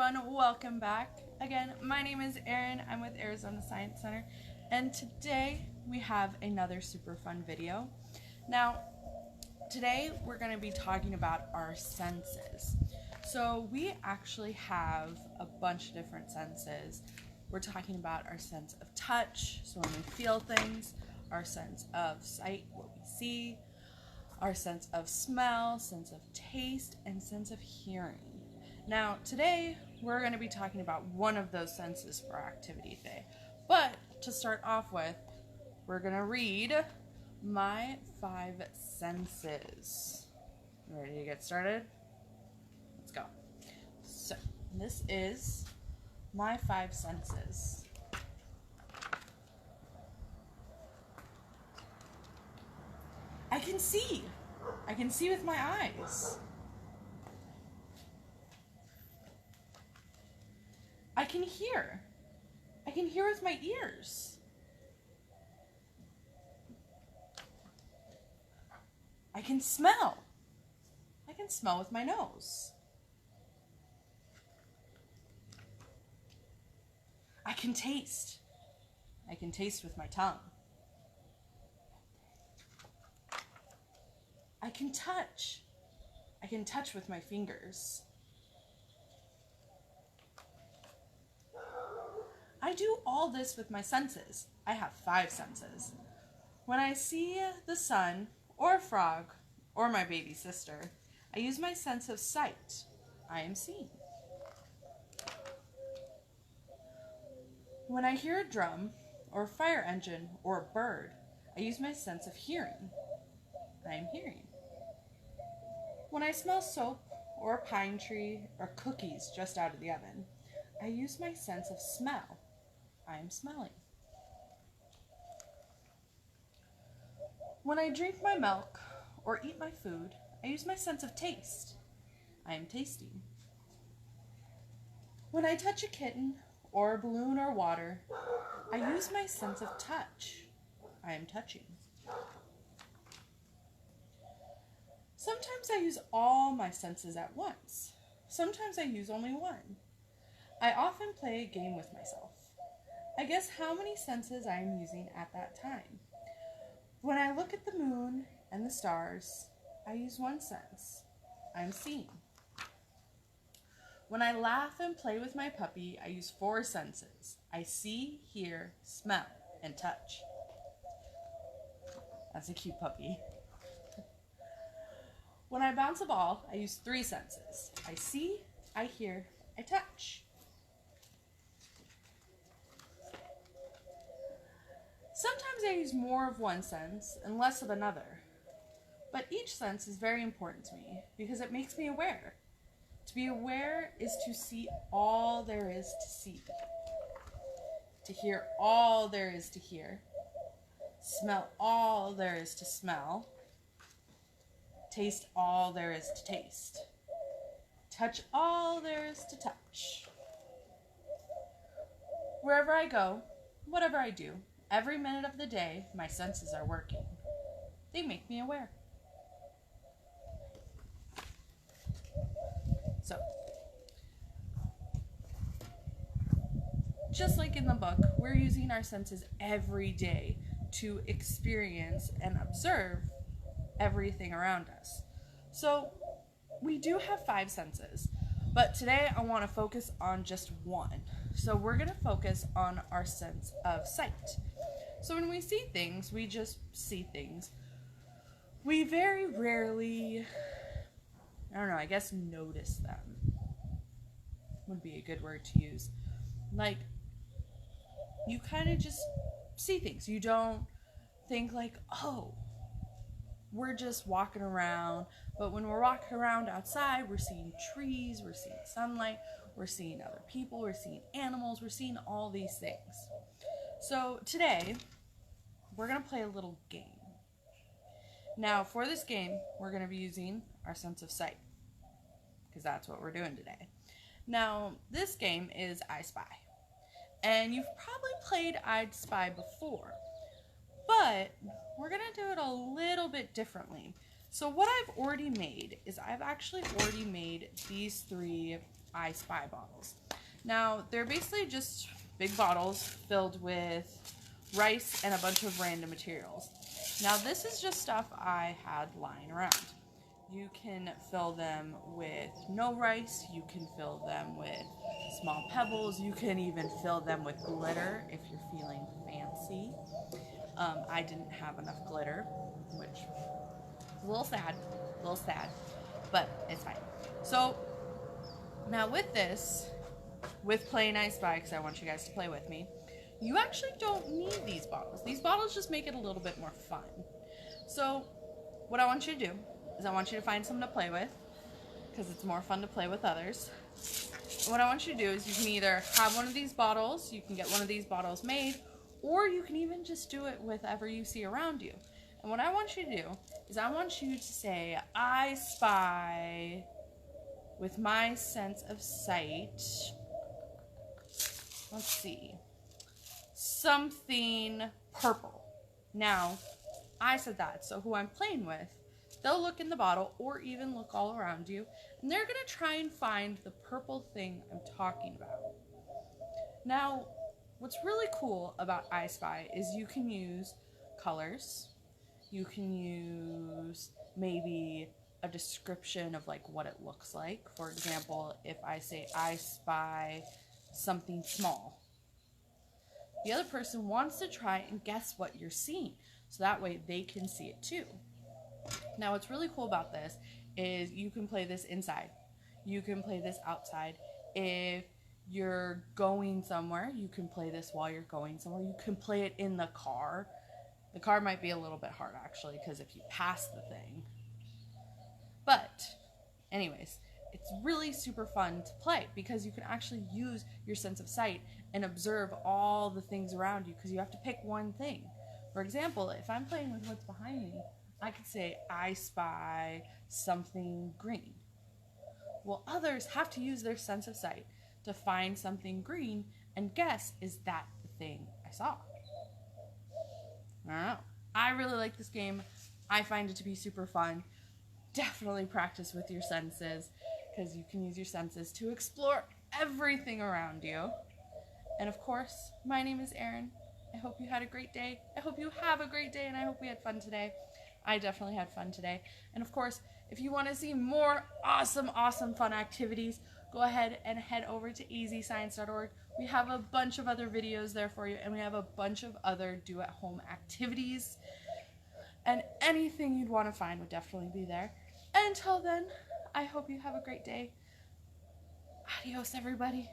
everyone, welcome back. Again, my name is Erin, I'm with Arizona Science Center, and today we have another super fun video. Now, today we're going to be talking about our senses. So we actually have a bunch of different senses. We're talking about our sense of touch, so when we feel things, our sense of sight, what we see, our sense of smell, sense of taste, and sense of hearing. Now, today, we're going to be talking about one of those senses for our activity today. But, to start off with, we're going to read my 5 senses. Ready to get started? Let's go. So, this is my 5 senses. I can see. I can see with my eyes. I can hear. I can hear with my ears. I can smell. I can smell with my nose. I can taste. I can taste with my tongue. I can touch. I can touch with my fingers. I do all this with my senses. I have 5 senses. When I see the sun, or a frog, or my baby sister, I use my sense of sight. I am seeing. When I hear a drum, or a fire engine, or a bird, I use my sense of hearing. I am hearing. When I smell soap, or a pine tree, or cookies just out of the oven, I use my sense of smell. I am smelling. When I drink my milk or eat my food, I use my sense of taste. I am tasting. When I touch a kitten or a balloon or water, I use my sense of touch. I am touching. Sometimes I use all my senses at once. Sometimes I use only one. I often play a game with myself. I guess how many senses I am using at that time. When I look at the moon and the stars, I use one sense. I'm seeing. When I laugh and play with my puppy, I use 4 senses. I see, hear, smell, and touch. That's a cute puppy. When I bounce a ball, I use 3 senses. I see, I hear, I touch. Sometimes I use more of one sense and less of another, but each sense is very important to me because it makes me aware. To be aware is to see all there is to see, to hear all there is to hear, smell all there is to smell, taste all there is to taste, touch all there is to touch. Wherever I go, whatever I do, every minute of the day, my senses are working. They make me aware. So, just like in the book, we're using our senses every day to experience and observe everything around us. So, we do have 5 senses, but today I want to focus on just one. So, we're going to focus on our sense of sight. So when we see things, we just see things. We very rarely, I guess notice them would be a good word to use. Like, you kind of just see things. You don't think like, oh, we're just walking around. But when we're walking around outside, we're seeing trees, we're seeing sunlight, we're seeing other people, we're seeing animals, we're seeing all these things. So today, we're going to play a little game. Now, for this game, we're going to be using our sense of sight, because that's what we're doing today. Now, this game is I Spy, and you've probably played I Spy before, but we're going to do it a little bit differently. So what I've already made is I've actually already made these 3 I Spy bottles. Now, they're basically just big bottles filled with rice and a bunch of random materials. Now, this is just stuff I had lying around. You can fill them with no rice, you can fill them with small pebbles, you can even fill them with glitter if you're feeling fancy. I didn't have enough glitter, which is a little sad, but it's fine. So now with this, with playing I Spy, because I want you guys to play with me, you actually don't need these bottles. These bottles just make it a little bit more fun. So what I want you to do is I want you to find someone to play with, because it's more fun to play with others. And what I want you to do is you can either have one of these bottles, you can get one of these bottles made, or you can even just do it with whatever you see around you. And what I want you to do is I want you to say, I spy with my sense of sight, let's see, something purple. Now, I said that, so who I'm playing with, they'll look in the bottle or even look all around you, and they're going to try and find the purple thing I'm talking about. Now, what's really cool about I Spy is you can use colors, you can use maybe a description of like what it looks like. For example, if I say I spy something small, the other person wants to try and guess what you're seeing, so that way they can see it too. Now, what's really cool about this is you can play this inside. You can play this outside. If you're going somewhere, you can play this while you're going somewhere. You can play it in the car. The car might be a little bit hard, actually, because if you pass the thing. But, anyways, it's really super fun to play because you can actually use your sense of sight and observe all the things around you, because you have to pick one thing. For example, if I'm playing with what's behind me, I could say, I spy something green. Well, others have to use their sense of sight to find something green and guess, is that the thing I saw? I don't know. I really like this game. I find it to be super fun. Definitely practice with your senses, because you can use your senses to explore everything around you. And of course, my name is Erin. I hope you had a great day. I hope you have a great day, and I hope we had fun today. I definitely had fun today. And of course, if you want to see more awesome fun activities, go ahead and head over to easyscience.org. We have a bunch of other videos there for you, and we have a bunch of other do-at-home activities. And anything you'd want to find would definitely be there. And until then, I hope you have a great day. Adios, everybody.